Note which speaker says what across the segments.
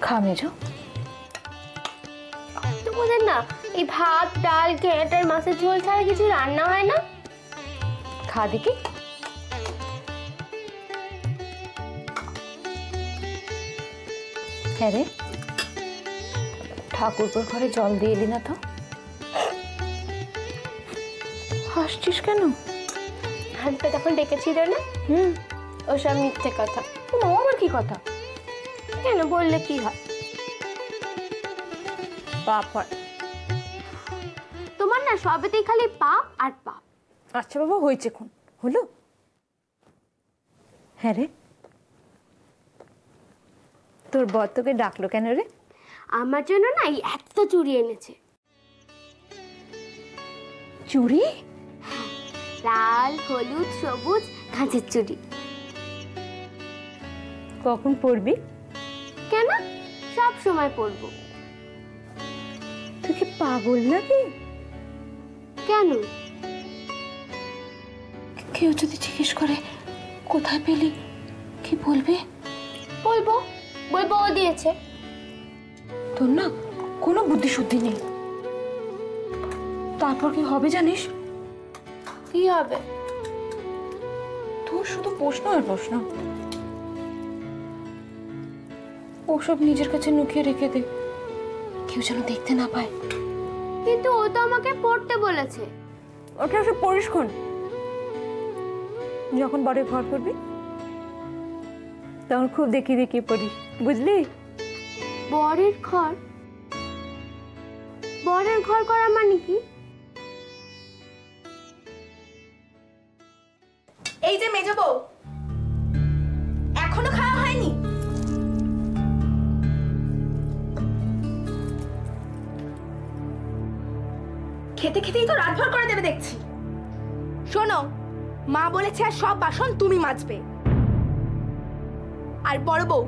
Speaker 1: খা মেজো।
Speaker 2: তোমাদের না এই ভাত ডাল ঘ্যাঁটার মাছের ঝোল ছাড়া কিছু রান্না হয় না?
Speaker 1: খা দেখি। হ্যাঁ রে, ঠাকুরপুর ঘরে জল দিয়ে এলি না তো? হাসছিস কেন?
Speaker 2: হাতটা তখন ডেকেছিল না? ওসব মিথ্যে কথা।
Speaker 1: আমার কি কথা?
Speaker 2: কেন বললে কি হয়?
Speaker 1: পাপ হয়।
Speaker 2: তোমার না সবেতেই খালি পাপ আর পাপ।
Speaker 1: আচ্ছা বাবা, হয়েছে, এখন হলো। হ্যাঁ রে, তোর বর তোকে ডাকলো কেন রে?
Speaker 2: আমার জন্য না এই এত চুড়ি এনেছে।
Speaker 1: চুড়ি?
Speaker 2: লাল হলুদ সবুজ কাঁচের চুড়ি।
Speaker 1: কখন পরবি?
Speaker 2: কেন, সব সময় পরবো।
Speaker 1: তুই কি পাগল নাকি?
Speaker 2: কেন?
Speaker 1: কেউ যদি জিজ্ঞেস করে কোথায় পেলি, কি বলবি?
Speaker 2: বলবো বলবো ও দিয়েছে।
Speaker 1: তোর না কোনো বুদ্ধি শুদ্ধি নেই। তারপর কি হবে জানিস?
Speaker 2: কি হবে?
Speaker 1: তোর শুধু প্রশ্ন আর প্রশ্ন। ওসব নিজের কাছে লুকিয়ে রেখে দে, কেউ যেন দেখতে না পায়।
Speaker 2: কিন্তু ও তো আমাকে পড়তে বলেছে।
Speaker 1: ওকে ওসব পড়িস খন, যখন বড় ঘর করবি তখন খুব দেখি দেখি পড়িস, বুঝলি?
Speaker 2: বরের ঘর? বরের ঘর করা মানে কি?
Speaker 3: এই যে মেজো বউ, এখনো খাওয়া হয়নি? খেতে খেতেই তো রাত ভর করে দেবে দেখছি। শোনো, মা বলেছে আর সব বাসন তুমি মাজবে। আর বড় বউ,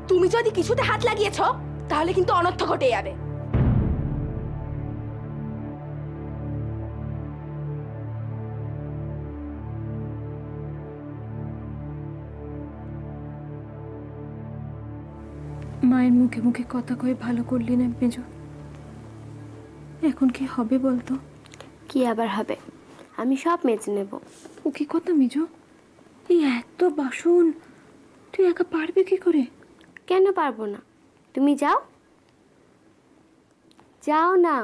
Speaker 3: তুমি যদি কিছুতে হাত লাগিয়েছ তাহলে কিন্তু অনর্থ ঘটে যাবে।
Speaker 1: মায়ের মুখে মুখে কথা কয়ে ভালো করলি না মেজো। এখন কি হবে বলতো?
Speaker 2: কি আবার হবে, আমি সব মেজে নেব।
Speaker 1: ও কি কথা মেজো, এই এত বাসন তুই একা পারবি কি করে?
Speaker 2: কেন পারবো না? তুমি যাও, যাও না।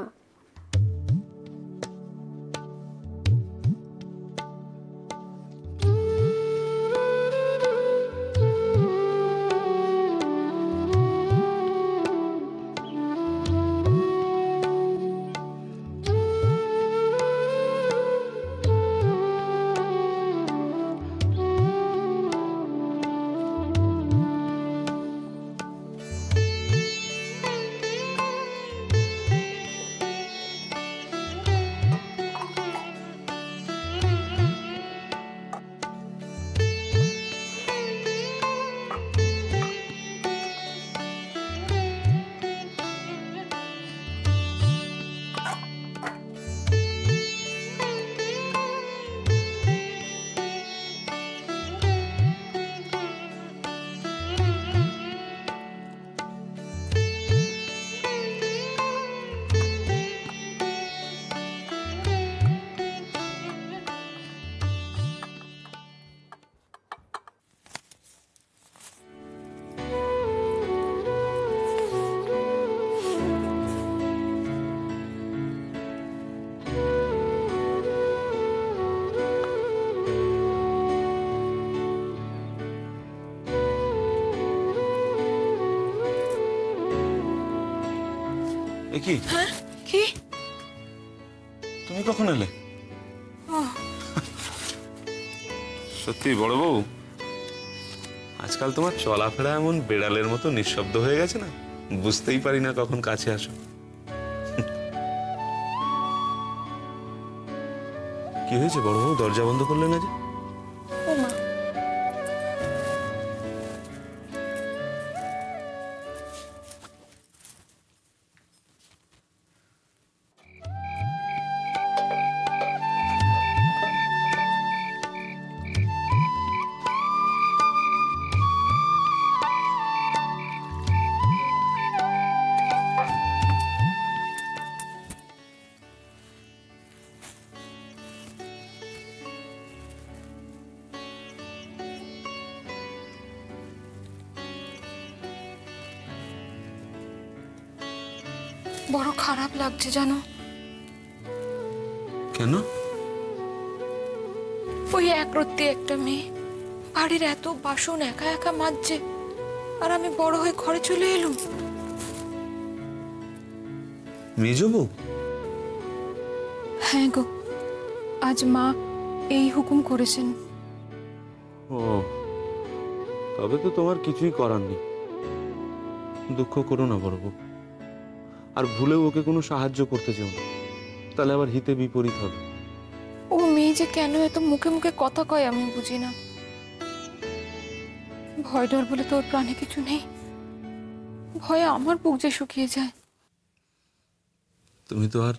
Speaker 4: কি?
Speaker 3: হ্যাঁ, কি?
Speaker 4: তুমি কখন এলে? সত্যি বড় বউ, আজকাল তোমার চলাফেরা এমন বেড়ালের মতো নিঃশব্দ হয়ে গেছে না, বুঝতেই পারি না কখন কাছে আসো। কি হয়েছে বড় বউ, দরজা বন্ধ করলে না যে?
Speaker 1: বড় খারাপ লাগছে জানো।
Speaker 4: কেন?
Speaker 1: ওই একরত্তি একটা মেয়ে বাড়ির এত বাসন একা একা মাজছে, আর আমি বড় হয়ে ঘরে চলে এলুম।
Speaker 4: মেজ বউ?
Speaker 1: হ্যাঁ গো, আজ মা এই হুকুম করেছেন।
Speaker 4: ও, তবে তো তোমার কিছুই করার নেই। দুঃখ করো না বড় বউ, আর ভুলেও ওকে কোনো সাহায্য করতে চাও না, তাহলে আবার হিতে বিপরীত হবে।
Speaker 1: ও মেয়ে যে কেন এত মুখে মুখে কথা কয় আমি বুঝি না। ভয় ডর বলে তোর প্রাণে কিছু নেই, ভয়ে আমার বুক যে শুকিয়ে যায়।
Speaker 4: তুমি তো আর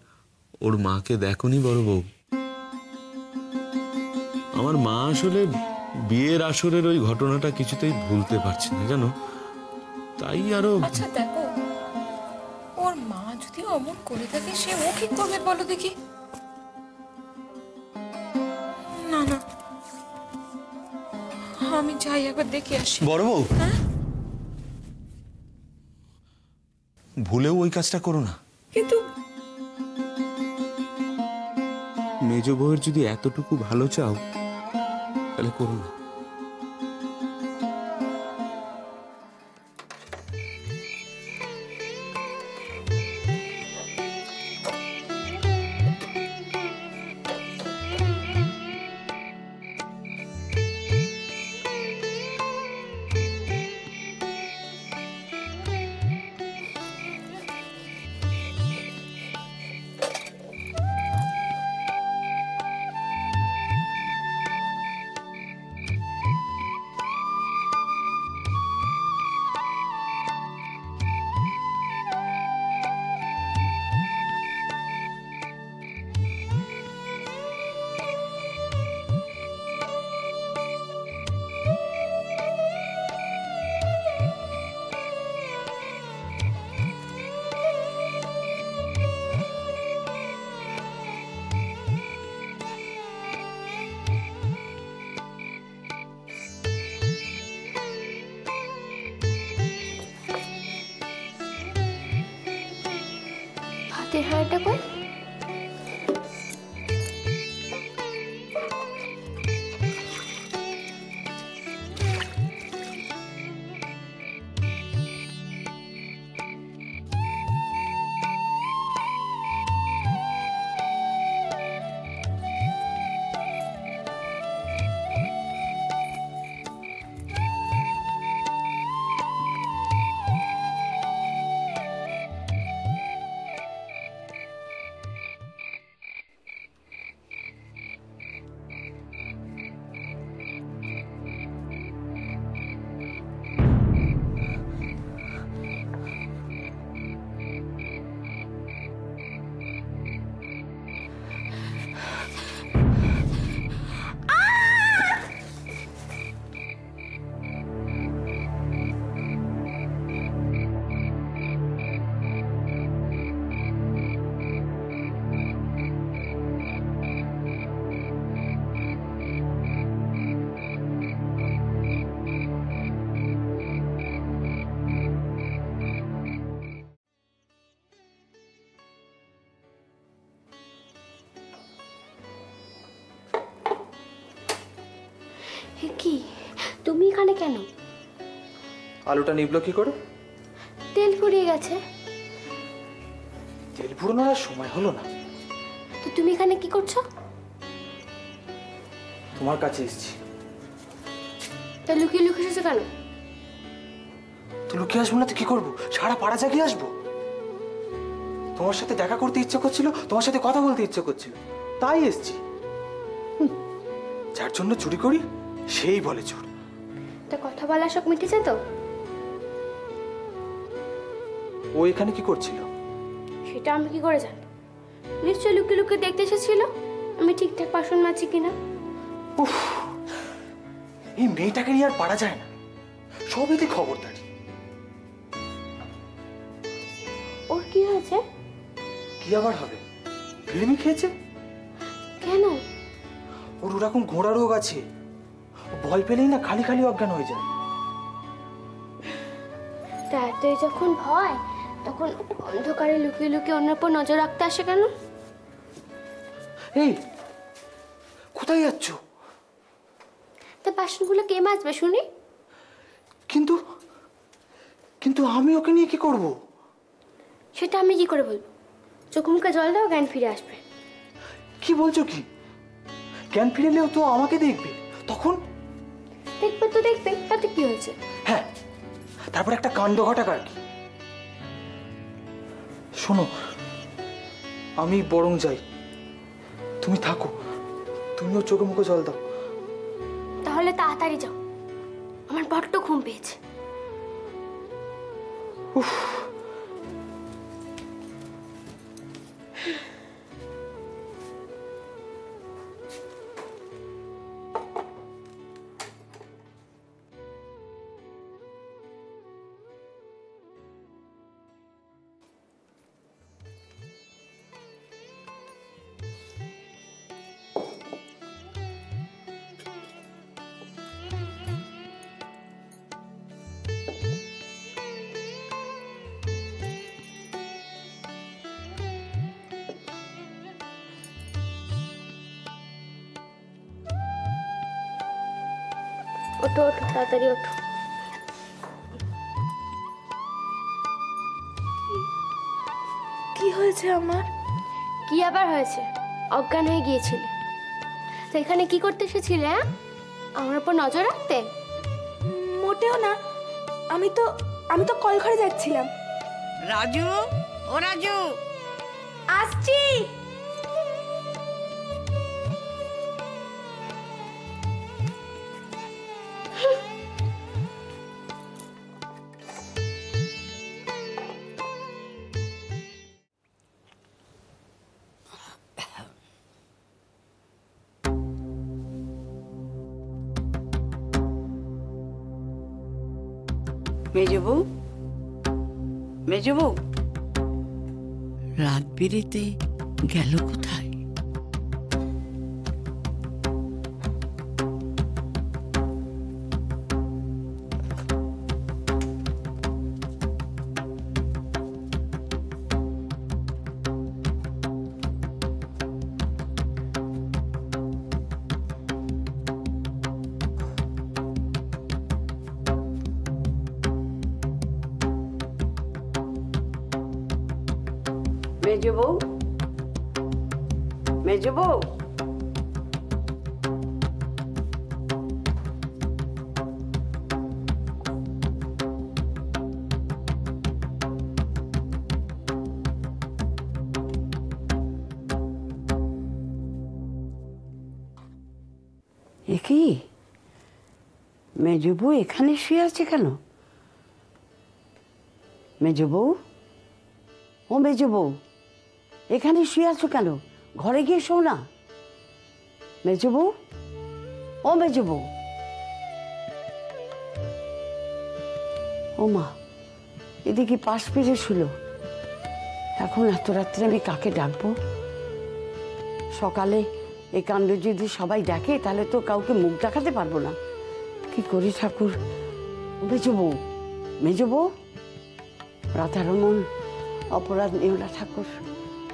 Speaker 4: ওর মাকে দেখোনি বড় বউ। আমার মা আসলে বিয়ের আসরের ওই ঘটনাটা কিছুতেই ভুলতে পারছে না জানো, তাই আরো।
Speaker 1: আচ্ছা দেখো, ওর মা যদি অমন করে থাকে সে ও কি করবে বলো দেখি। না না, আমি যাই একবার দেখে আসি।
Speaker 4: বড় বউ,
Speaker 1: হ্যাঁ?
Speaker 4: ভুলেও ওই কাজটা করো না।
Speaker 1: কিন্তু
Speaker 4: মেজ বউয়ের যদি এতটুকু ভালো চাও তাহলে করো না।
Speaker 2: হাতের হাড়টা কই? কি তুমি এখানে কেন?
Speaker 5: আলুটা নিবলো কি করে?
Speaker 2: তেল ফুরিয়ে গেছে।
Speaker 5: তেল ফুরানোর আর সময় হলো না।
Speaker 2: তো তুমি এখানে কি করছো?
Speaker 5: তোমার কাছে এসেছি।
Speaker 2: তা লুকিয়ে লুকিয়ে এসেছো কেন?
Speaker 5: তো লুকিয়ে আসবো না তো কি করবো? সারা পাড়া জাগিয়ে আসবো? তোমার সাথে দেখা করতে ইচ্ছে করছিল, তোমার সাথে কথা বলতে ইচ্ছে করছিল, তাই এসেছি। যার জন্য চুরি করি সেই বলে চোর।
Speaker 2: তা কথা বলা শখ মিটেছে তো?
Speaker 5: ও এখানে কি করছিল?
Speaker 2: সেটা আমি কি করে জানবো? নিশ্চয় লুকিয়ে লুকিয়ে দেখতে এসেছিল আমি ঠিকঠাক বাসন মাছি কিনা।
Speaker 5: উফ, এই মেয়েটাকে নিয়ে আর পারা যায় না, সবেতে খবরদারি।
Speaker 2: ওর কি হয়েছে?
Speaker 5: কি আবার হবে? ফিল্মি খেয়েছে।
Speaker 2: কেন?
Speaker 5: ওর ওরকম ঘোড়া রোগ আছে, ভয় পেলেই না খালি খালি অজ্ঞান হয়ে যায়।
Speaker 2: তা এতই যখন ভয়, তখন অন্ধকারে লুকিয়ে লুকিয়ে অন্যের উপর নজর রাখতে আসে কেন?
Speaker 5: এই কোথায় যাচ্ছ?
Speaker 2: তা বাসনগুলো কে মাজবে শুনি?
Speaker 5: কিন্তু কিন্তু আমি ওকে নিয়ে কি করব?
Speaker 2: সেটা আমি কি করে বলবো? চোখ মুখে জল দাও, জ্ঞান ফিরে আসবে।
Speaker 5: কি বলছো কি? জ্ঞান ফিরেলেও তো আমাকে দেখবে, তখন?
Speaker 2: দেখবে তো দেখবে, তাতে কি হয়েছে?
Speaker 5: হ্যাঁ, তারপর একটা কাণ্ড ঘটাক আর কি। শোনো, আমি বরং যাই, তুমি থাকো, তুমিও চোখে মুখে জল দাও।
Speaker 2: তাহলে তাড়াতাড়ি যাও, আমার বড্ড ঘুম পেয়েছে।
Speaker 5: উফ,
Speaker 2: ওঠো ওঠো, তাড়াতাড়ি ওঠো।
Speaker 3: কি হয়েছে আমার?
Speaker 2: কি আবার হয়েছে? অজ্ঞান হয়ে গিয়েছিলে। তো এখানে কি করতে এসেছিলে? হ্যাঁ, আমার উপর নজর রাখতে?
Speaker 3: মোটেও না, আমি তো কল ঘরে যাচ্ছিলাম।
Speaker 6: রাজু, ও রাজু,
Speaker 3: আসছি।
Speaker 6: মেজবউ, মেজবউ, রাত বিরেতে গেল কোথায়? মেজবউ, মেজবউ, এ কি? মেজবউ এখানে শুয়ে আছে কেন? মেজবউ, ও মেজবউ, এখানে শুয়ে আছো কেন? ঘরে গিয়ে শো না। মেজবউ, ও মেজবউ। ও মা, এদিকে পাশ ফিরে শুলো। এখন এত রাত্রে আমি কাকে ডাকবো? সকালে এই কাণ্ড যদি সবাই দেখে তাহলে তো কাউকে মুখ দেখাতে পারবো না। কি করি ঠাকুর? মেজবউ, মেজবউ, রাধারমন, অপরাধ নিও না ঠাকুর,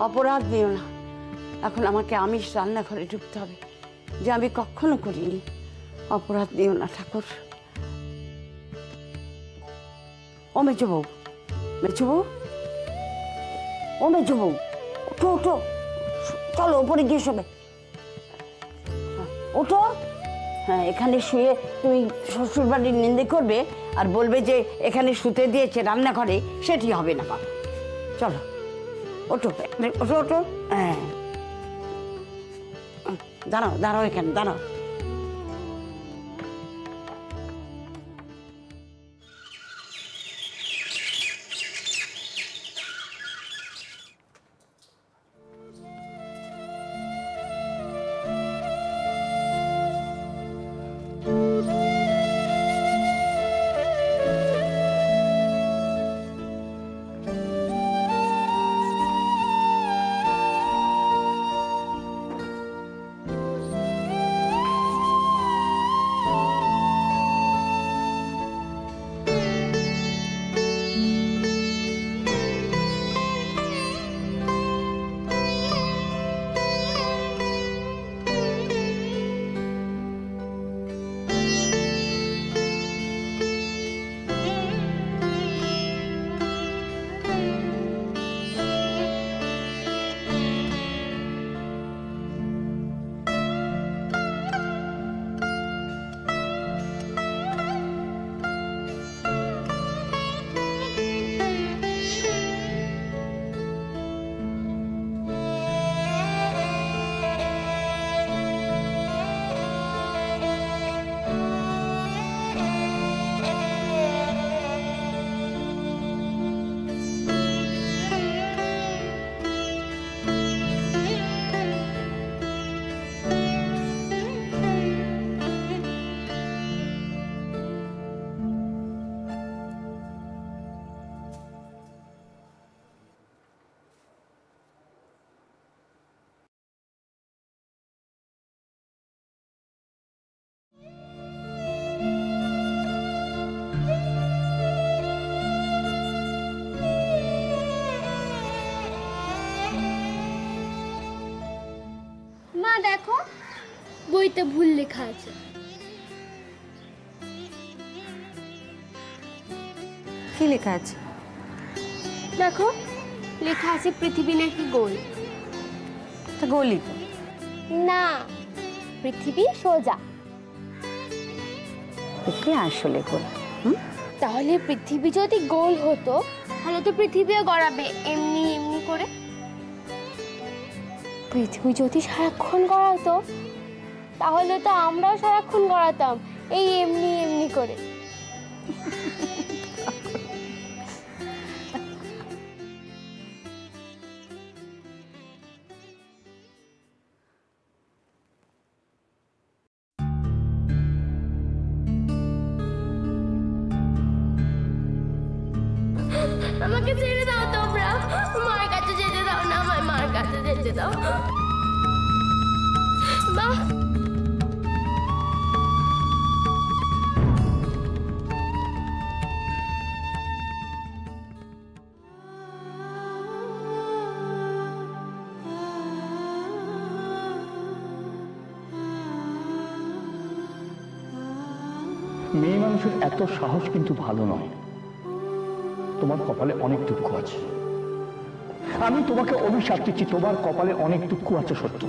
Speaker 6: অপরাধ নিও না। এখন আমাকে আমিষ রান্নাঘরে ঢুকতে হবে, যে আমি কখনো করিনি। অপরাধ নিও না ঠাকুর। ও মেজবউ, মেজবউ, ও মেজবউ, ওঠো ওঠো, চলো ওপরে গিয়ে শোবে। ওঠো। হ্যাঁ, এখানে শুয়ে তুমি শ্বশুর বাড়ির নিন্দে করবে আর বলবে যে এখানে শুতে দিয়েছে রান্নাঘরে, সেটি হবে না বাবা। চলো ওঠো, ওঠো ওঠো। হ্যাঁ, দাঁড়াও দাঁড়াও, এখানে দাঁড়াও।
Speaker 2: বইতে ভুল লেখা আছে।
Speaker 1: কি লেখা আছে?
Speaker 2: দেখো, লেখা আছে পৃথিবী নাকি গোল।
Speaker 1: তা গোলই তো।
Speaker 2: না, পৃথিবী সোজা।
Speaker 1: পৃথিবী আসলে গোল।
Speaker 2: তাহলে পৃথিবী যদি গোল হতো তাহলে তো পৃথিবীও গড়াবে এমনি এমনি করে। পৃথিবী যদি সারাক্ষণ গড়াতো তাহলে তো আমরাও সারাক্ষণ গড়াতাম এই এমনি এমনি করে। আমাকে ছেড়ে দাও তোমরা, মার কাছে যেতে দাও না, আমার মার কাছে যেতে দাও। মা,
Speaker 7: মেয়ে মানুষের এত সাহস কিন্তু ভালো নয়। তোমার কপালে অনেক দুঃখ আছে। আমি তোমাকে অভিশাপ দিচ্ছি, তোমার কপালে অনেক দুঃখ আছে সত্য।